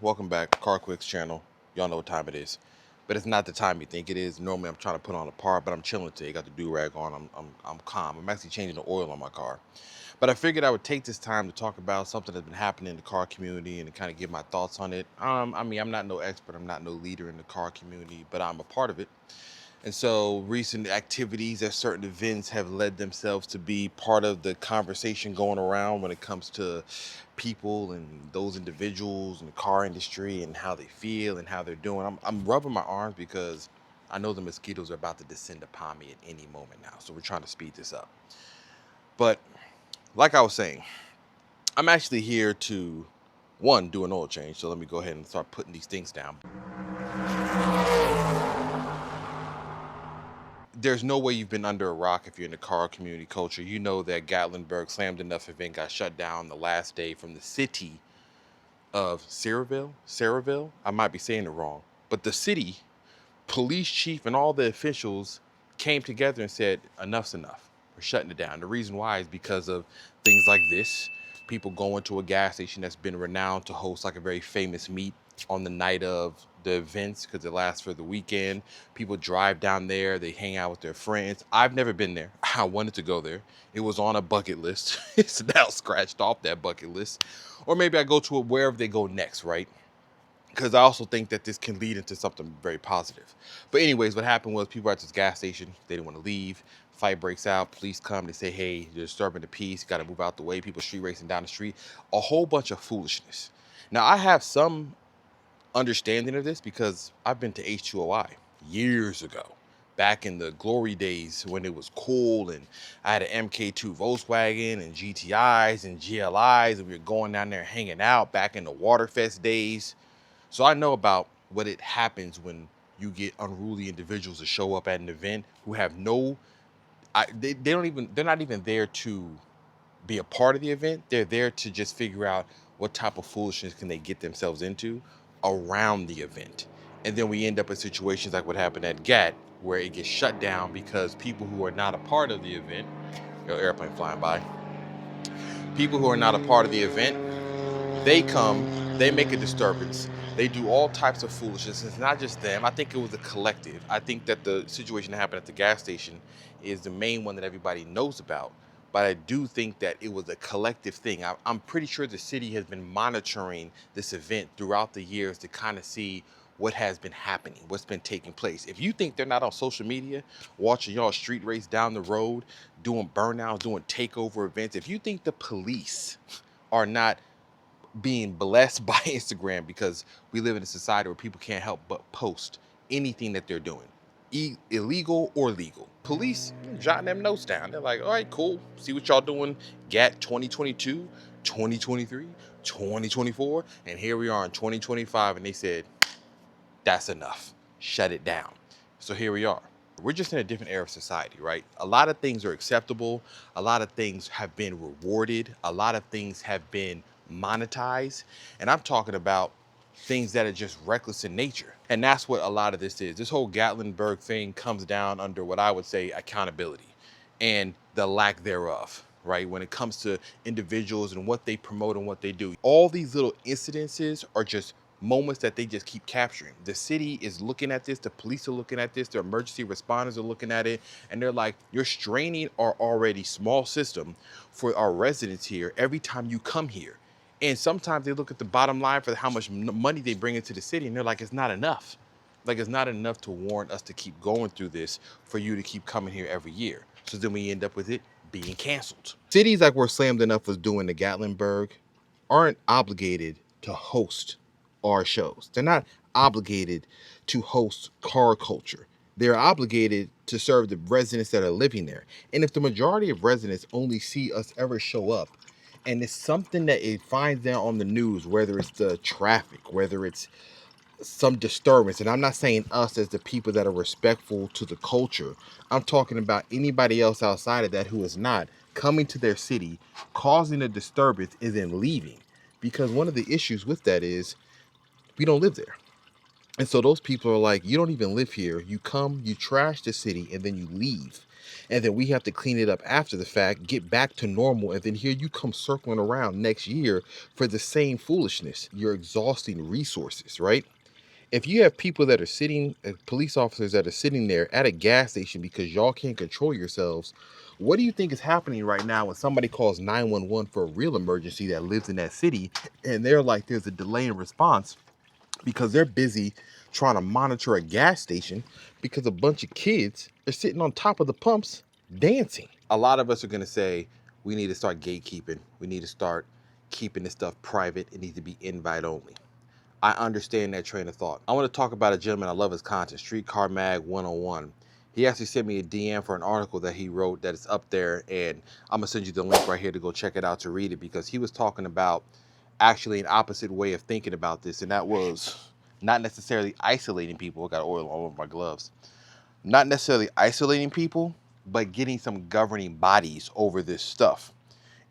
Welcome back, CarQuicks channel. Y'all know what time it is, but it's not the time you think it is. Normally, I'm trying to put on a part, but I'm chilling today. Got the do-rag on. I'm calm. I'm actually changing the oil on my car, but I figured I would take this time to talk about something that's been happening in the car community and to kind of give my thoughts on it. I mean, I'm not no expert. I'm not no leader in the car community, but I'm a part of it. And so recent activities at certain events have led themselves to be part of the conversation going around when it comes to people and those individuals in the car industry and how they feel and how they're doing. I'm rubbing my arms because I know the mosquitoes are about to descend upon me at any moment now. So we're trying to speed this up. But like I was saying, I'm actually here to, one, do an oil change. So let me go ahead and start putting these things down. There's no way you've been under a rock if you're in the car community culture. You know that Gatlinburg SlammedEnuff event got shut down the last day from the city of Saraville. I might be saying it wrong, but the city police chief and all the officials came together and said, enough's enough. We're shutting it down. The reason why is because of things like this. People going to a gas station that's been renowned to host like a very famous meet on the night of the events because it lasts for the weekend. People drive down there, they hang out with their friends. I've never been there. I wanted to go there. It was on a bucket list. It's now scratched off that bucket list. Or maybe I go to it wherever they go next, right? Because I also think that this can lead into something very positive. But anyways, what happened was people were at this gas station. They didn't want to leave. Fight breaks out. Police come. They say, hey, you're disturbing the peace. Got to move out the way. People street racing down the street. A whole bunch of foolishness. Now, I have some understanding of this because I've been to H2OI years ago. Back in the glory days when it was cool and I had an MK2 Volkswagen and GTIs and GLIs and we were going down there hanging out back in the Waterfest days. So I know about what it happens when you get unruly individuals to show up at an event who have no, they're not even there to be a part of the event. They're there to just figure out what type of foolishness can they get themselves into around the event. And then we end up in situations like what happened at GAT, where it gets shut down because people who are not a part of the event, airplane flying by, people who are not a part of the event, they come, they make a disturbance. They do all types of foolishness. It's not just them. I think it was a collective. I think that the situation that happened at the gas station is the main one that everybody knows about. But I do think that it was a collective thing. I'm pretty sure the city has been monitoring this event throughout the years to kind of see what has been happening, what's been taking place. If you think they're not on social media watching y'all street race down the road, doing burnouts, doing takeover events, if you think the police are not being blessed by Instagram because we live in a society where people can't help but post anything that they're doing, illegal or legal. Police jotting them notes down. They're like, all right, cool. See what y'all doing. GAT 2022, 2023, 2024. And here we are in 2025. And they said, that's enough. Shut it down. So here we are. We're just in a different era of society, right? A lot of things are acceptable. A lot of things have been rewarded. A lot of things have been monetized. And I'm talking about things that are just reckless in nature. And that's what a lot of this is. This whole Gatlinburg thing comes down under what I would say accountability and the lack thereof, right? When it comes to individuals and what they promote and what they do. All these little incidences are just moments that they just keep capturing. The city is looking at this, the police are looking at this, the emergency responders are looking at it, and they're like, you're straining our already small system for our residents here every time you come here. And sometimes they look at the bottom line for how much money they bring into the city, and they're like, it's not enough. Like, it's not enough to warrant us to keep going through this for you to keep coming here every year. So then we end up with it being canceled. Cities like where SlammedEnuff was doing the Gatlinburg aren't obligated to host our shows. They're not obligated to host car culture. They're obligated to serve the residents that are living there. And if the majority of residents only see us ever show up, and it's something that it finds there on the news, whether it's the traffic, whether it's some disturbance, and I'm not saying us as the people that are respectful to the culture, I'm talking about anybody else outside of that who is not coming to their city, causing a disturbance, and then leaving. Because one of the issues with that is we don't live there. And so those people are like, you don't even live here. You come, you trash the city, and then you leave. And then we have to clean it up after the fact, get back to normal. And then here you come circling around next year for the same foolishness. You're exhausting resources, right? If you have people that are sitting, police officers that are sitting there at a gas station because y'all can't control yourselves, what do you think is happening right now when somebody calls 911 for a real emergency that lives in that city and they're like, there's a delay in response because they're busy trying to monitor a gas station because a bunch of kids are sitting on top of the pumps dancing? A lot of us are going to say, we need to start gatekeeping. We need to start keeping this stuff private. It needs to be invite only. I understand that train of thought. I want to talk about a gentleman. I love his content, Streetcar Mag 101. He actually sent me a DM for an article that he wrote that is up there, and I'm gonna send you the link right here to go check it out to read it, because he was talking about actually an opposite way of thinking about this, and that was not necessarily isolating people. I got oil all over my gloves. Not necessarily isolating people, but getting some governing bodies over this stuff.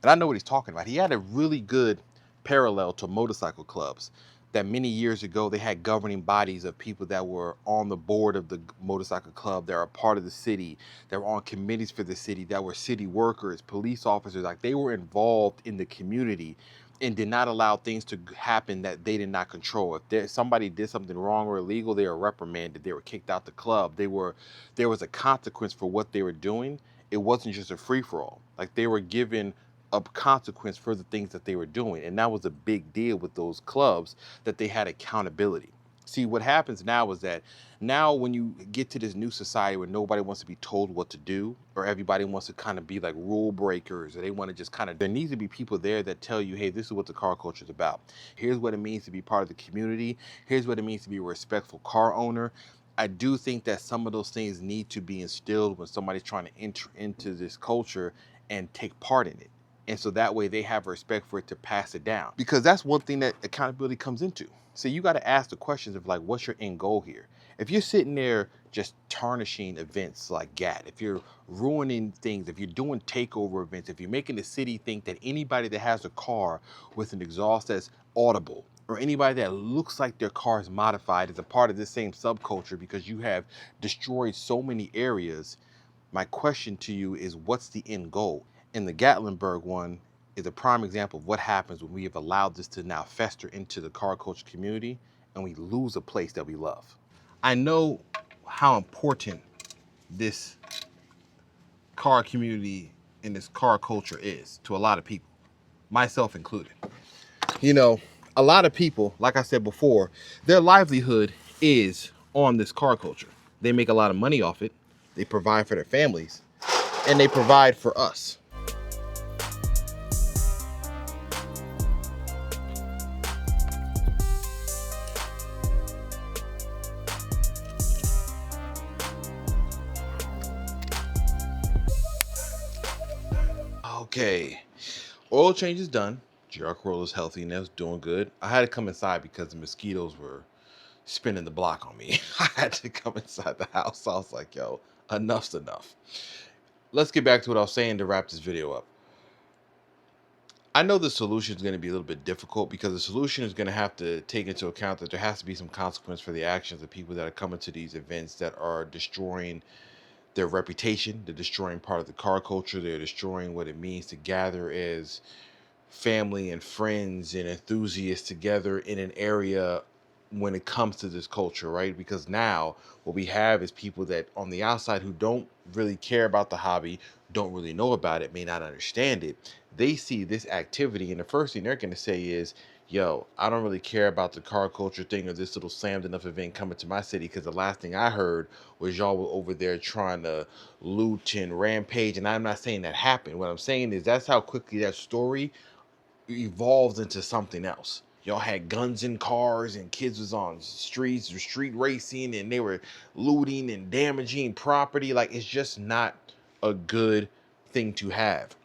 And I know what he's talking about. He had a really good parallel to motorcycle clubs, that many years ago they had governing bodies of people that were on the board of the motorcycle club, that are a part of the city, that were on committees for the city, that were city workers, police officers. Like, they were involved in the community and did not allow things to happen that they did not control. If somebody did something wrong or illegal, they were reprimanded, they were kicked out the club, there was a consequence for what they were doing. It wasn't just a free-for-all. Like, they were given a consequence for the things that they were doing. And that was a big deal with those clubs, that they had accountability. See, what happens now is that now when you get to this new society where nobody wants to be told what to do, or everybody wants to kind of be like rule breakers, or they want to just kind of, there needs to be people there that tell you, hey, this is what the car culture is about. Here's what it means to be part of the community. Here's what it means to be a respectful car owner. I do think that some of those things need to be instilled when somebody's trying to enter into this culture and take part in it. And so that way they have respect for it to pass it down. Because that's one thing that accountability comes into. So you got to ask the questions of like, what's your end goal here? If you're sitting there just tarnishing events like GAT, if you're ruining things, if you're doing takeover events, if you're making the city think that anybody that has a car with an exhaust that's audible, or anybody that looks like their car is modified, is a part of this same subculture because you have destroyed so many areas, my question to you is, what's the end goal? And the Gatlinburg one is a prime example of what happens when we have allowed this to now fester into the car culture community and we lose a place that we love. I know how important this car community and this car culture is to a lot of people, myself included. You know, a lot of people, like I said before, their livelihood is on this car culture. They make a lot of money off it. They provide for their families, and they provide for us. Okay, oil change is done. GR Corolla's healthy and that's doing good. I had to come inside because the mosquitoes were spinning the block on me. I had to come inside the house. I was like, yo, enough's enough. Let's get back to what I was saying to wrap this video up. I know the solution is going to be a little bit difficult because the solution is going to have to take into account that there has to be some consequence for the actions of people that are coming to these events that are destroying their reputation. They're destroying part of the car culture. They're destroying what it means to gather as family and friends and enthusiasts together in an area when it comes to this culture, right? Because now what we have is people that on the outside who don't really care about the hobby, don't really know about it, may not understand it. They see this activity and the first thing they're going to say is, yo, I don't really care about the car culture thing or this little SlammedenUff event coming to my city, because the last thing I heard was y'all were over there trying to loot and rampage. And I'm not saying that happened. What I'm saying is that's how quickly that story evolved into something else. Y'all had guns in cars and kids was on streets or street racing and they were looting and damaging property. Like, it's just not a good thing to have.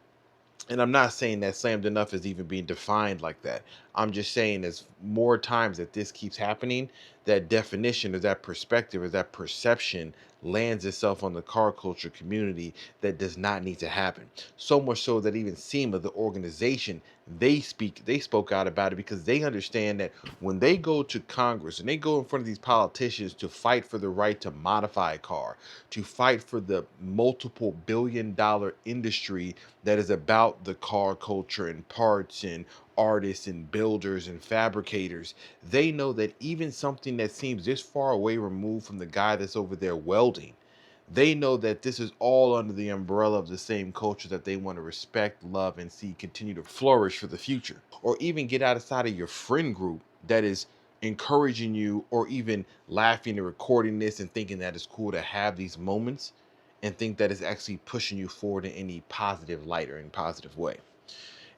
And I'm not saying that SlammedenUff is even being defined like that. I'm just saying, as more times that this keeps happening, that definition or that perspective or that perception lands itself on the car culture community that does not need to happen. So much so that even SEMA, the organization, they spoke out about it because they understand that when they go to Congress and they go in front of these politicians to fight for the right to modify a car, to fight for the multiple billion-dollar industry that is about the car culture and parts and artists and builders and fabricators, they know that even something that seems this far away removed from the guy that's over there welding, they know that this is all under the umbrella of the same culture that they want to respect, love, and see continue to flourish for the future. Or even get outside of your friend group that is encouraging you or even laughing and recording this and thinking that it's cool to have these moments and think that it's actually pushing you forward in any positive light or in positive way.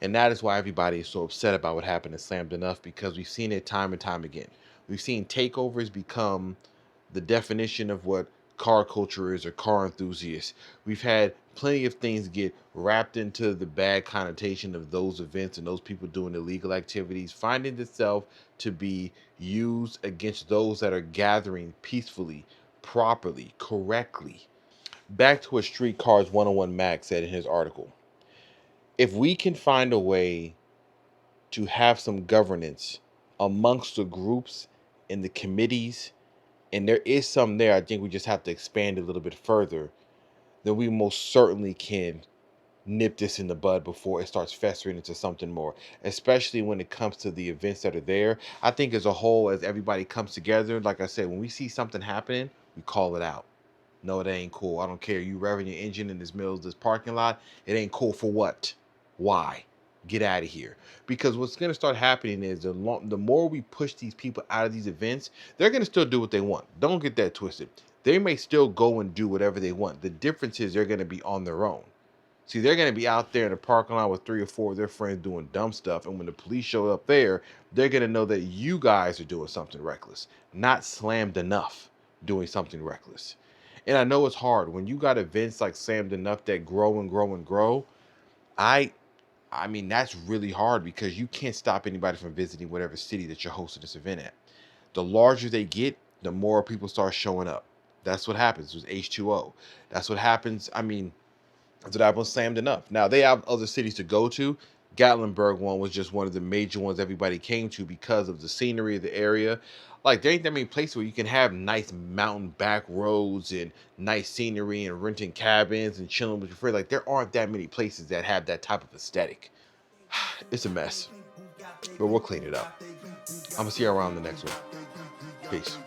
And that is why everybody is so upset about what happened at Slammedenuf, because we've seen it time and time again. We've seen takeovers become the definition of what car culture is or car enthusiasts. We've had plenty of things get wrapped into the bad connotation of those events and those people doing illegal activities, finding itself to be used against those that are gathering peacefully, properly, correctly. Back to what Streetcars 101 Max said in his article. If we can find a way to have some governance amongst the groups and the committees, and there is some there, I think we just have to expand a little bit further, then we most certainly can nip this in the bud before it starts festering into something more, especially when it comes to the events that are there. I think as a whole, as everybody comes together, like I said, when we see something happening, we call it out. No, it ain't cool. I don't care. You revving your engine in this middle of this parking lot. It ain't cool for what? Why? Get out of here. Because what's going to start happening is the more we push these people out of these events, they're going to still do what they want. Don't get that twisted. They may still go and do whatever they want. The difference is they're going to be on their own. See, they're going to be out there in the parking lot with 3 or 4 of their friends doing dumb stuff. And when the police show up there, they're going to know that you guys are doing something reckless, not Slammedenuf doing something reckless. And I know it's hard when you got events like Slammedenuf that grow and grow and grow. I mean, that's really hard because you can't stop anybody from visiting whatever city that you're hosting this event at. The larger they get, the more people start showing up. That's what happens with H2O. That's what happens. I mean, that's what happened with Slammedenuf. Now, they have other cities to go to. Gatlinburg one was just one of the major ones everybody came to because of the scenery of the area. Like, there ain't that many places where you can have nice mountain back roads and nice scenery and renting cabins and chilling with your friends. Like, there aren't that many places that have that type of aesthetic. It's a mess, but we'll clean it up. I'm going to see you around the next one. Peace.